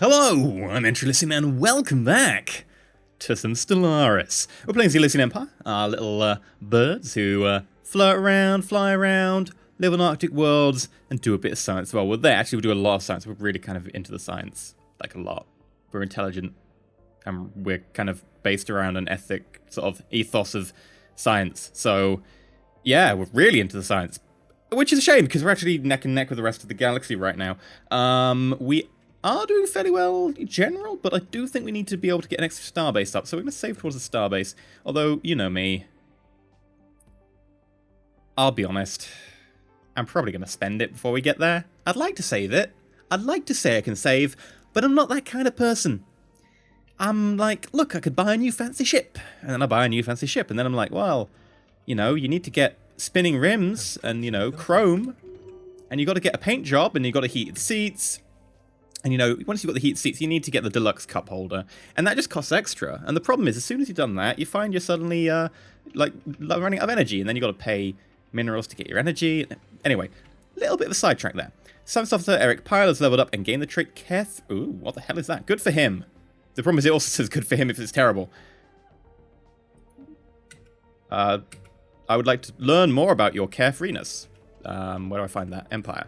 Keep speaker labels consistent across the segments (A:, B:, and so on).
A: Hello, I'm EnterElysium and welcome back to some Stellaris. We're playing the Elysian Empire, our little birds who flirt around, fly around, live on Arctic worlds, and do a bit of science. Well, we're there. Actually, we do a lot of science. We're really kind of into the science, like a lot. We're intelligent, and we're kind of based around an ethic sort of ethos of science. So, yeah, we're really into the science, which is a shame because we're actually neck and neck with the rest of the galaxy right now. We are doing fairly well in general, but I do think we need to be able to get an extra starbase up, so we're going to save towards a starbase. Although, you know me, I'll be honest, I'm probably going to spend it before we get there. I'd like to save it. I'd like to say I can save, but I'm not that kind of person. I'm like, look, I could buy a new fancy ship, and then I buy a new fancy ship, and then I'm like, well, you know, you need to get spinning rims and, you know, chrome, and you got to get a paint job, and you got to heat the seats. And, you know, once you've got the heat seats, you need to get the deluxe cup holder. And that just costs extra. And the problem is, as soon as you've done that, you find you're suddenly, like, running out of energy. And then you've got to pay minerals to get your energy. Anyway, a little bit of a sidetrack there. Science Officer Eric Pyle has leveled up and gained the trait Ooh, what the hell is that? Good for him. The problem is it also says good for him if it's terrible. I would like to learn more about your carefreeness. Where do I find that? Empire.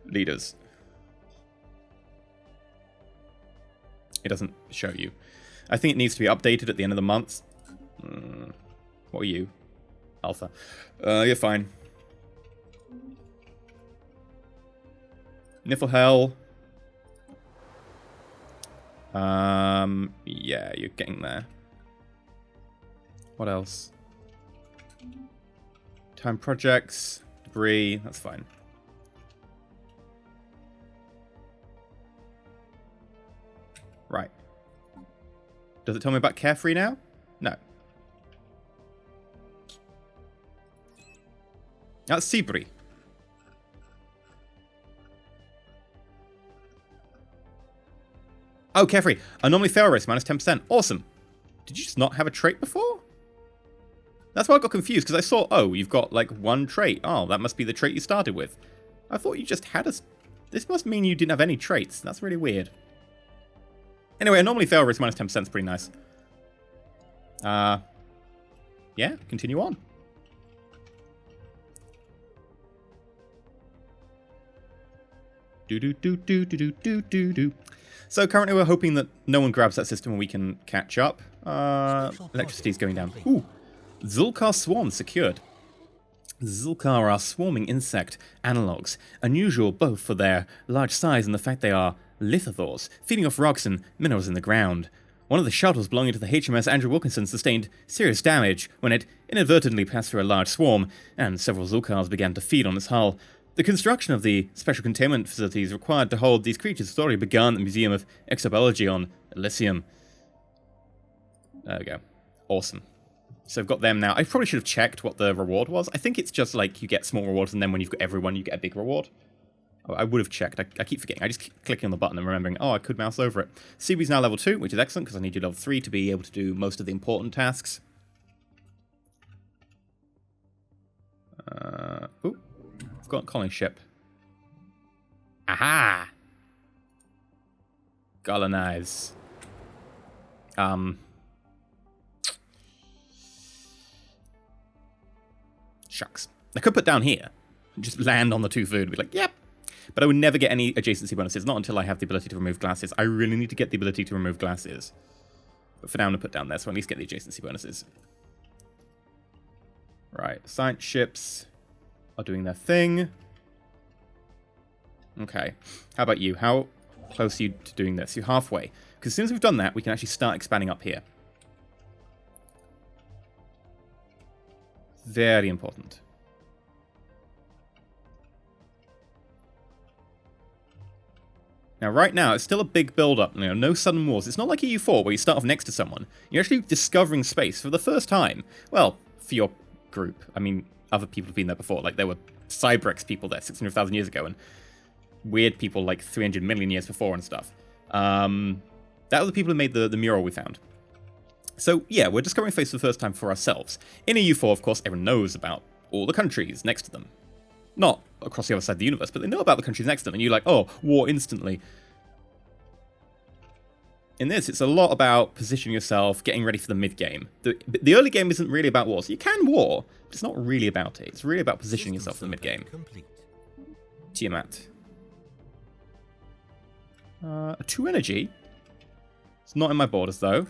A: Leaders. It doesn't show you. I think it needs to be updated at the end of the month. What are you? Alpha. You're fine. Niflhel. Yeah, you're getting there. What else? Time projects. Debris. That's fine. Right. Does it tell me about Carefree now? No. That's Seabury. Oh, Carefree. Anomaly fail race, minus 10%. Awesome. Did you just not have a trait before? That's why I got confused, because I saw, oh, you've got, like, one trait. Oh, that must be the trait you started with. I thought you just had a... This must mean you didn't have any traits. That's really weird. Anyway, anomaly fail rates minus 10% is pretty nice. Yeah, continue on. Do. So currently we're hoping that no one grabs that system and we can catch up. Electricity's going down. Ooh, Zulkar swarm secured. Zulkar are swarming insect analogues, unusual both for their large size and the fact they are lithosaurs, feeding off rocks and minerals in the ground. One of the shuttles belonging to the HMS Andrew Wilkinson sustained serious damage when it inadvertently passed through a large swarm, and several Zulkars began to feed on its hull. The construction of the special containment facilities required to hold these creatures has already begun at the Museum of Exobiology on Elysium. There we go. Awesome. So I've got them now. I probably should have checked what the reward was. I think it's just like you get small rewards, and then when you've got everyone, you get a big reward. I would have checked. I keep forgetting. I just keep clicking on the button and remembering, oh, I could mouse over it. CB's now level 2, which is excellent, because I need you level 3 to be able to do most of the important tasks. Ooh, I've got a colony ship. Aha! Colonize. Shucks. I could put down here. Just land on the 2 food. Be like, yep. But I would never get any adjacency bonuses, not until I have the ability to remove glasses. I really need to get the ability to remove glasses. But for now, I'm going to put down there, so at least get the adjacency bonuses. Right, science ships are doing their thing. Okay, how about you? How close are you to doing this? You're halfway. Because as soon as we've done that, we can actually start expanding up here. Very important. Now, right now, it's still a big build-up. You know, no sudden wars. It's not like EU4, where you start off next to someone. You're actually discovering space for the first time. Well, for your group. I mean, other people have been there before. Like, there were Cybrex people there 600,000 years ago, and weird people like 300 million years before and stuff. That were the people who made the mural we found. So, yeah, we're discovering space for the first time for ourselves. In EU4, of course, everyone knows about all the countries next to them. Not across the other side of the universe, but they know about the countries next to them, and you're like, oh, war instantly. in this, it's a lot about positioning yourself, getting ready for the mid-game. The early game isn't really about wars. You can war, but it's not really about it. It's really about positioning yourself for the mid-game. Tiamat. 2 energy. It's not in my borders, though.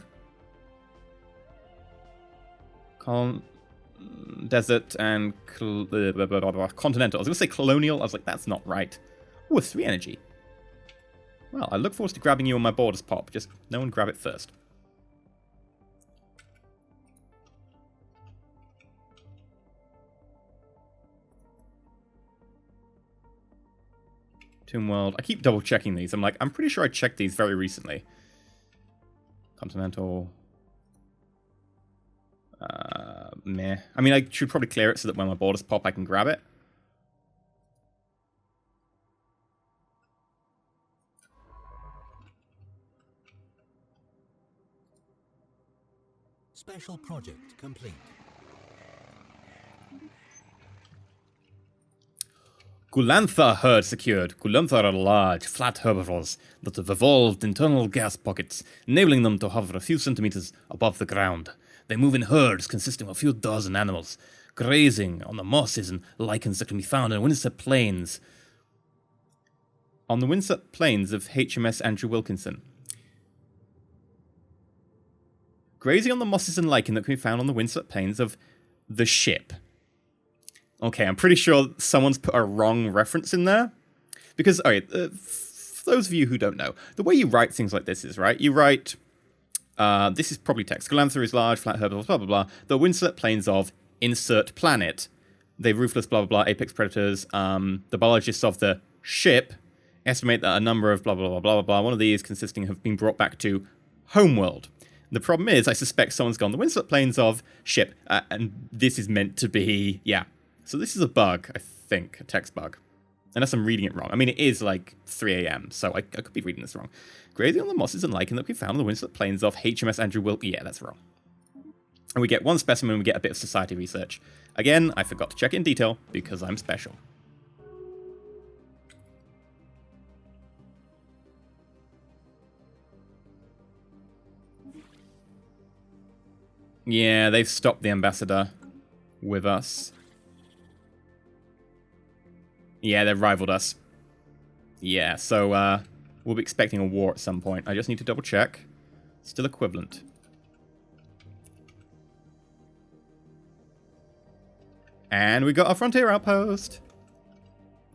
A: Desert and continental. I was going to say colonial. I was like, that's not right. Oh, a 3 energy. Well, I look forward to grabbing you on my borders, Pop. Just no one grab it first. Tomb World. I keep double checking these. I'm like, I'm pretty sure I checked these very recently. Continental. Meh. I mean, I should probably clear it so that when my borders pop, I can grab it.
B: Special project complete.
A: Gulantha herd secured. Gulantha are large, flat herbivores that have evolved internal gas pockets, enabling them to hover a few centimeters above the ground. They move in herds consisting of a few dozen animals, grazing on the mosses and lichens that can be found in Windsor Plains. On the Windsor Plains of HMS Andrew Wilkinson. Grazing on the mosses and lichen that can be found on the Windsor Plains of the ship. Okay, I'm pretty sure someone's put a wrong reference in there. Because, alright, for those of you who don't know, the way you write things like this is, right? You write, this is probably text. Galantha is large, flat herbivores, blah, blah, blah. The Windsor Plains of insert planet. They're ruthless, blah, blah, blah, apex predators. The biologists of the ship estimate that a number of blah, blah, blah, blah, blah, blah. One of these consisting have been brought back to homeworld. The problem is, I suspect someone's gone the Windsor Plains of ship. And this is meant to be, yeah. So this is a bug, I think, a text bug. Unless I'm reading it wrong. I mean, it is like 3 a.m., so I could be reading this wrong. Grazing on the mosses and lichen that we found on the Windsor Plains of HMS Andrew Wilkinson. Yeah, that's wrong. And we get 1 specimen, we get a bit of society research. Again, I forgot to check it in detail, because I'm special. Yeah, they've stopped the ambassador with us. Yeah, they've rivaled us. Yeah, so we'll be expecting a war at some point. I just need to double check. Still equivalent. And we got our frontier outpost.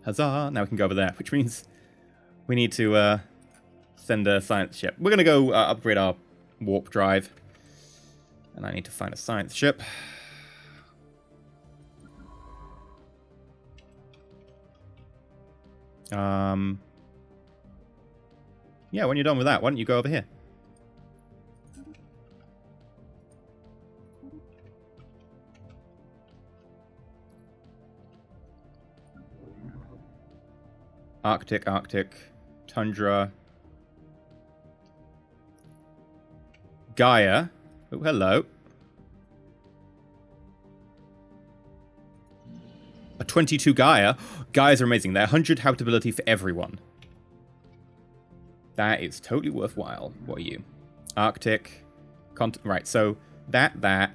A: Huzzah! Now we can go over there, which means we need to send a science ship. We're going to go upgrade our warp drive. And I need to find a science ship. Yeah, when you're done with that, why don't you go over here? Arctic, Tundra. Gaia. Oh, hello. A 22 Gaia. Gaias are amazing. They're 100 habitability for everyone. That is totally worthwhile. What are you? Arctic. Right, so that. And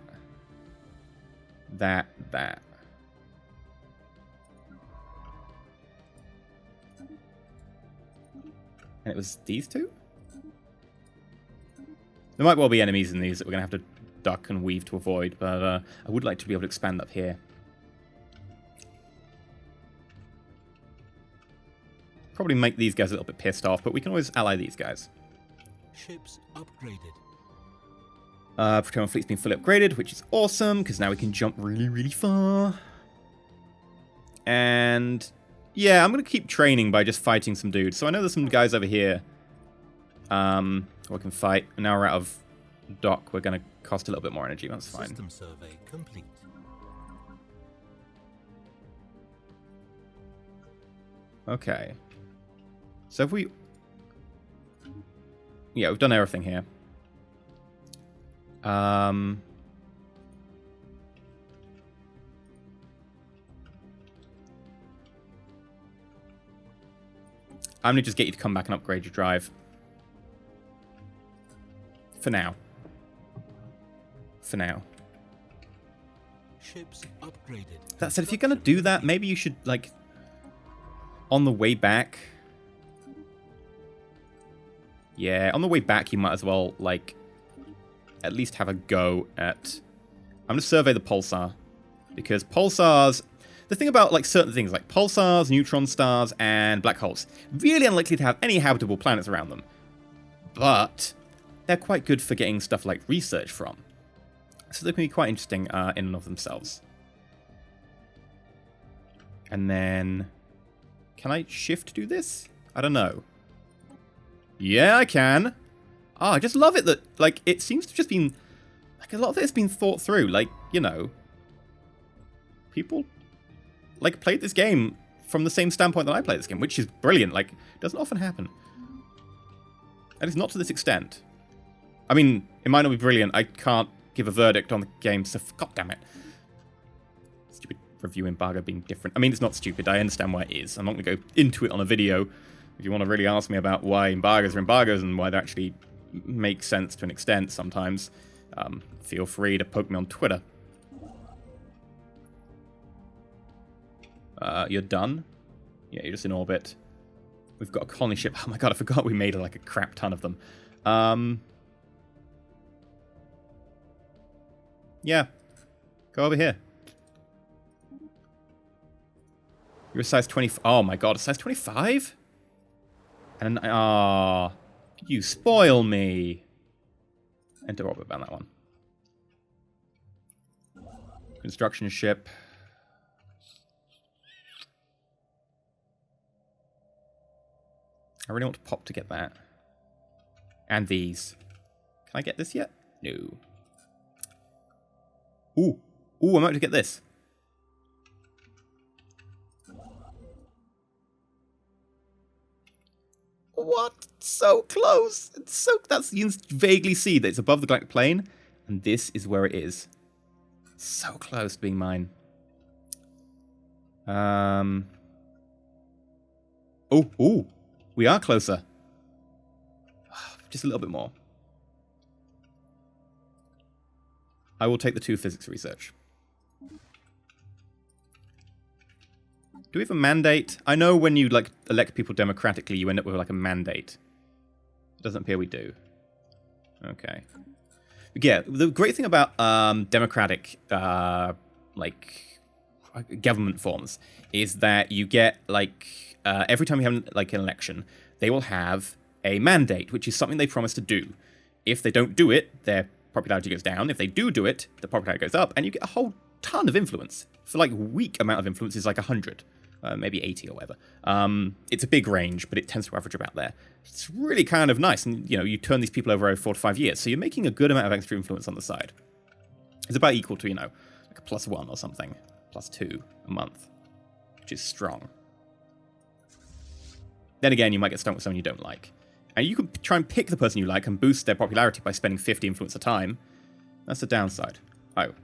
A: it was these two? There might well be enemies in these that we're going to have to duck and weave to avoid, but I would like to be able to expand up here. Probably make these guys a little bit pissed off, but we can always ally these guys.
B: Ships upgraded.
A: Procurement fleet's been fully upgraded, which is awesome, because now we can jump really, really far. And yeah, I'm going to keep training by just fighting some dudes. So I know there's some guys over here who I can fight. And now we're out of dock. We're going to cost a little bit more energy. That's fine.
B: System survey complete.
A: Okay. So if we... Yeah, we've done everything here. I'm going to just get you to come back and upgrade your drive. For now. For now.
B: Ships upgraded.
A: That said, if you're going to do that, maybe you should, like, on the way back. Yeah, on the way back, you might as well, like, at least have a go at... I'm going to survey the pulsar. Because pulsars... The thing about, like, certain things, like pulsars, neutron stars, and black holes, really unlikely to have any habitable planets around them. But they're quite good for getting stuff like research from. So they can be quite interesting in and of themselves. And then... Can I shift to do this? I don't know. Yeah, I can. Oh, I just love it that, like, it seems to have just been... Like, a lot of it has been thought through. Like, you know... People... Like, played this game from the same standpoint that I play this game, which is brilliant. Like, it doesn't often happen. At least not to this extent. I mean, it might not be brilliant. I can't give a verdict on the game, so god damn it. Stupid review embargo being different. I mean, it's not stupid. I understand why it is. I'm not going to go into it on a video. If you want to really ask me about why embargoes are embargoes and why they actually make sense to an extent sometimes, feel free to poke me on Twitter. You're done? Yeah, you're just in orbit. We've got a colony ship. Oh my god, I forgot we made like a crap ton of them. Yeah. Go over here. You're a size 20... Oh my god, a size 25? And... Ah... you spoil me. Enter orbit on that one. Construction ship. I really want to pop to get that. And these. Can I get this yet? No. Ooh. Ooh, I'm about to get this. What? So close. It's so... That's... You can vaguely see that it's above the galactic plane. And this is where it is. So close to being mine. Oh, ooh. We are closer. Just a little bit more. I will take the 2 physics research. Do we have a mandate? I know when you like elect people democratically, you end up with like a mandate. It doesn't appear we do. Okay. But yeah, the great thing about democratic like government forms is that you get like every time you have like an election, they will have a mandate, which is something they promise to do. If they don't do it, their popularity goes down. If they do it, the popularity goes up, and you get a whole ton of influence. For like weak amount of influence is like 100, maybe 80 or whatever. It's a big range, but it tends to average about there. It's really kind of nice, and you know, you turn these people over 4 to 5 years, so you're making a good amount of extra influence on the side. It's about equal to, you know, like a +1 or something, +2 a month, which is strong. Then again, you might get stuck with someone you don't like. And you can try and pick the person you like and boost their popularity by spending 50 influence a time. That's the downside. Oh.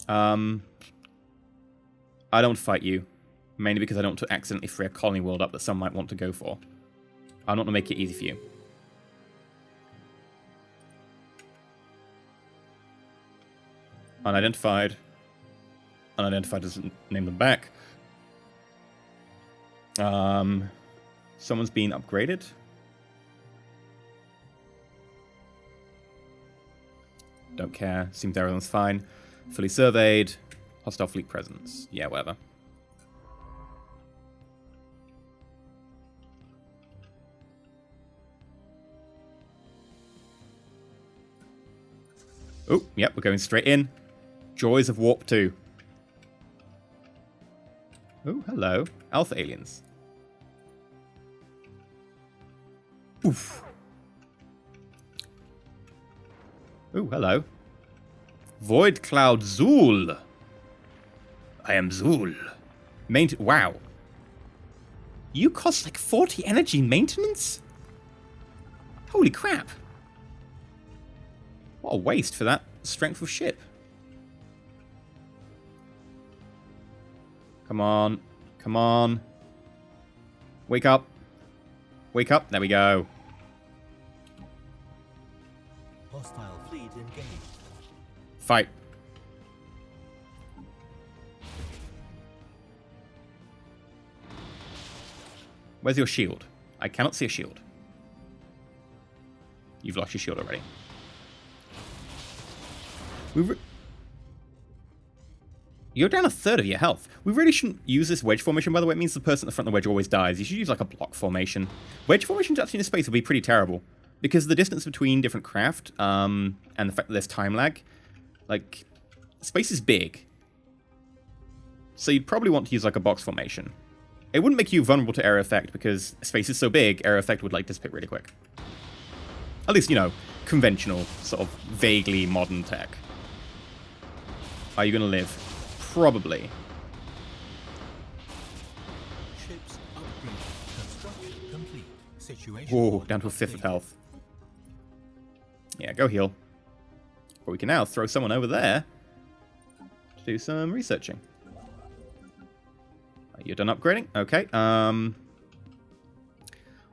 A: I don't want to fight you. Mainly because I don't want to accidentally free a colony world up that some might want to go for. I don't want to make it easy for you. Unidentified. Unidentified doesn't name them back. Someone's been upgraded. Don't care. Seems everyone's fine. Fully surveyed. Hostile fleet presence. Yeah, whatever. Oh, yep, we're going straight in. Joys of Warp 2. Oh, hello. Alpha aliens. Oof. Oh, hello. Void Cloud Zool. I am Zool. Wow. You cost like 40 energy maintenance? Holy crap. What a waste for that strength of ship. Come on. Come on. Wake up. Wake up. There we go.
B: Hostile fleet engaged.
A: Fight. Where's your shield? I cannot see a shield. You've lost your shield already. You're down a third of your health. We really shouldn't use this wedge formation, by the way. It means the person at the front of the wedge always dies. You should use like a block formation. Wedge formations actually in space will be pretty terrible. Because the distance between different craft, and the fact that there's time lag, like, space is big. So you'd probably want to use like a box formation. It wouldn't make you vulnerable to area effect because space is so big, area effect would like dissipate really quick. At least, you know, conventional, sort of vaguely modern tech. Are you going to live? Probably.
B: Ships upgraded. Construction complete. Situation.
A: Whoa, down to a fifth of health. Yeah, go heal. But we can now throw someone over there to do some researching. You're done upgrading? Okay.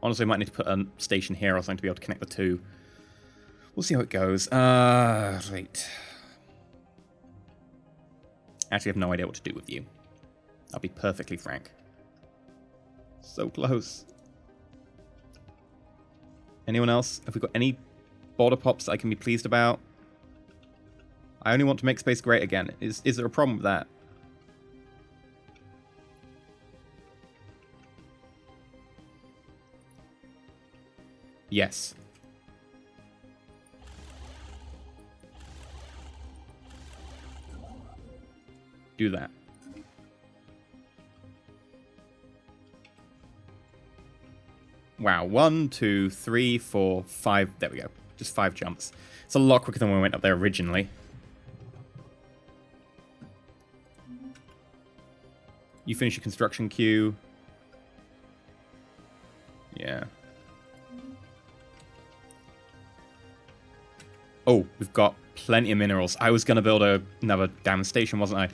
A: Honestly, I might need to put a station here or something to be able to connect the two. We'll see how it goes. Right. Actually, I have no idea what to do with you. I'll be perfectly frank. So close. Anyone else? Have we got any border pops that I can be pleased about? I only want to make space great again. Is there a problem with that? Yes. Do that. Wow, 1, 2, 3, 4, 5. There we go. Just 5 jumps. It's a lot quicker than when we went up there originally. You finish your construction queue. Yeah. Oh, we've got plenty of minerals. I was going to build another damn station, wasn't I?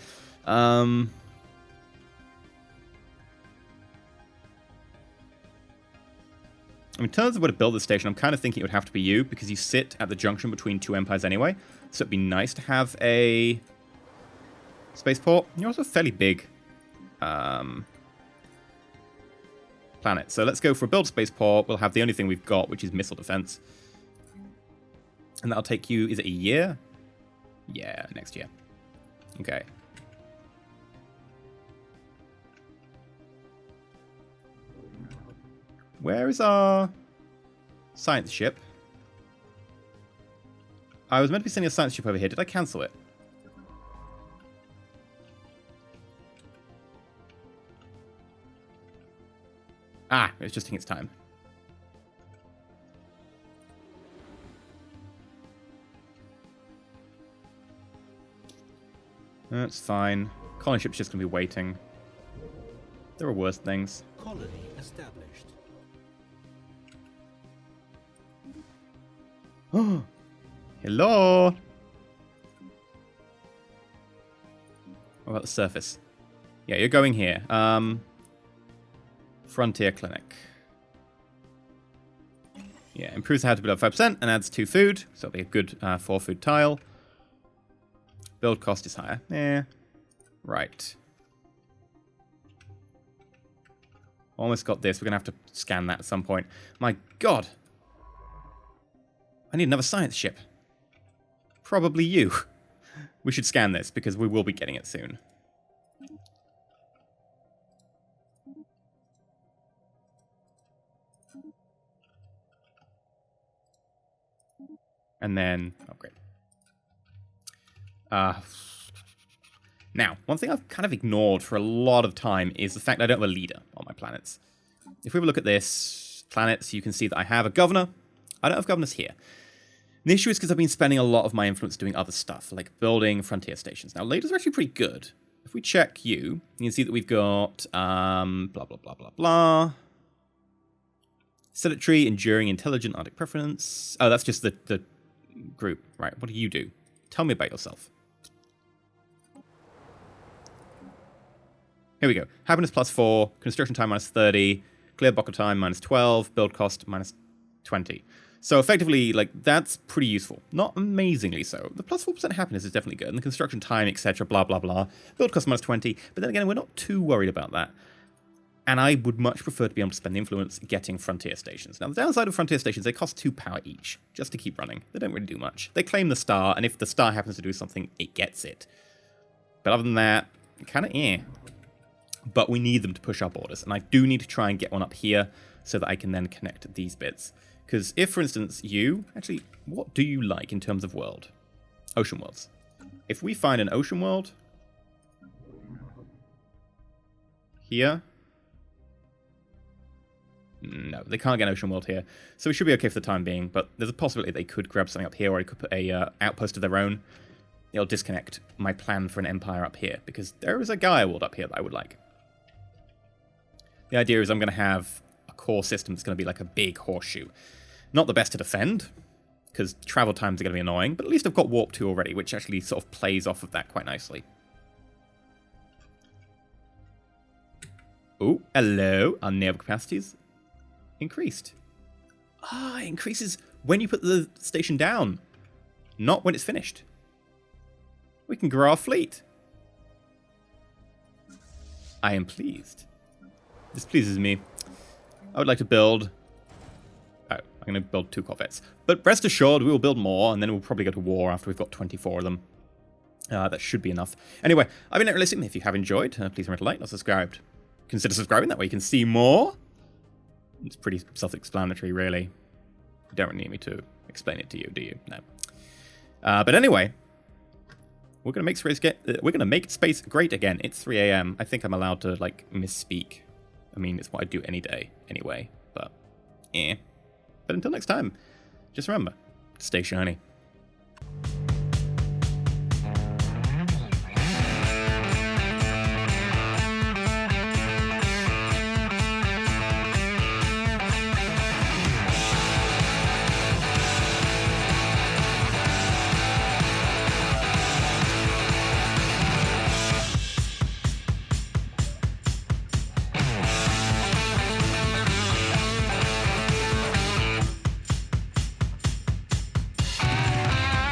A: In terms of where to build the station, I'm kind of thinking it would have to be you, because you sit at the junction between two empires anyway. So it'd be nice to have a spaceport. You're also a fairly big planet. So let's go for a build spaceport. We'll have the only thing we've got, which is missile defense. And that'll take you, is it a year? Yeah, next year. Okay. Where is our science ship? I was meant to be sending a science ship over here. Did I cancel it? Ah, it's just taking its time. That's fine. Colony ship's just going to be waiting. There are worse things.
B: Colony established.
A: Oh, hello. What about the surface? Yeah, you're going here. Frontier Clinic. Yeah, improves the habitability by 5% and adds 2 food. So it'll be a good 4 food tile. Build cost is higher. Yeah. Right. Almost got this. We're going to have to scan that at some point. My god. I need another science ship. Probably you. We should scan this because we will be getting it soon. And then, oh great. Now, one thing I've kind of ignored for a lot of time is the fact I don't have a leader on my planets. If we have a look at this, planets, you can see that I have a governor. I don't have governors here. The issue is because I've been spending a lot of my influence doing other stuff, like building frontier stations. Now, leaders are actually pretty good. If we check you can see that we've got, blah, blah, blah, blah, blah. Sedentary, enduring, intelligent, Arctic preference. Oh, that's just the group. Right, what do you do? Tell me about yourself. Here we go. Happiness +4, construction time -30, clear block of time -12, build cost -20. So effectively, like, that's pretty useful. Not amazingly so. The plus 4% happiness is definitely good, and the construction time, etc., blah, blah, blah. Build cost minus 20, but then again, we're not too worried about that. And I would much prefer to be able to spend influence getting frontier stations. Now, the downside of frontier stations, they cost 2 power each, just to keep running. They don't really do much. They claim the star, and if the star happens to do something, it gets it. But other than that, kind of But we need them to push our borders, and I do need to try and get one up here so that I can then connect these bits. Because if, for instance, actually, what do you like in terms of world? Ocean worlds. If we find an ocean world here, no, they can't get an ocean world here, so we should be okay for the time being, but there's a possibility they could grab something up here, or I could put a outpost of their own. It'll disconnect my plan for an empire up here, because there is a Gaia world up here that I would like. The idea is I'm going to have a core system that's going to be like a big horseshoe. Not the best to defend, because travel times are going to be annoying, but at least I've got Warp 2 already, which actually sort of plays off of that quite nicely. Oh, hello. Our naval capacities increased. Ah, it increases when you put the station down, not when it's finished. We can grow our fleet. I am pleased. This pleases me. I would like to build... Oh, I'm going to build 2 corvettes. But rest assured, we will build more, and then we'll probably go to war after we've got 24 of them. That should be enough. Anyway, I've been EnterElysium. If you have enjoyed, please remember to like, not subscribed. Consider subscribing, that way you can see more. It's pretty self-explanatory, really. You don't really need me to explain it to you, do you? No. But anyway... We're gonna make space great again. It's 3 AM. I think I'm allowed to like misspeak. I mean, it's what I do any day anyway. But But until next time, just remember to stay shiny.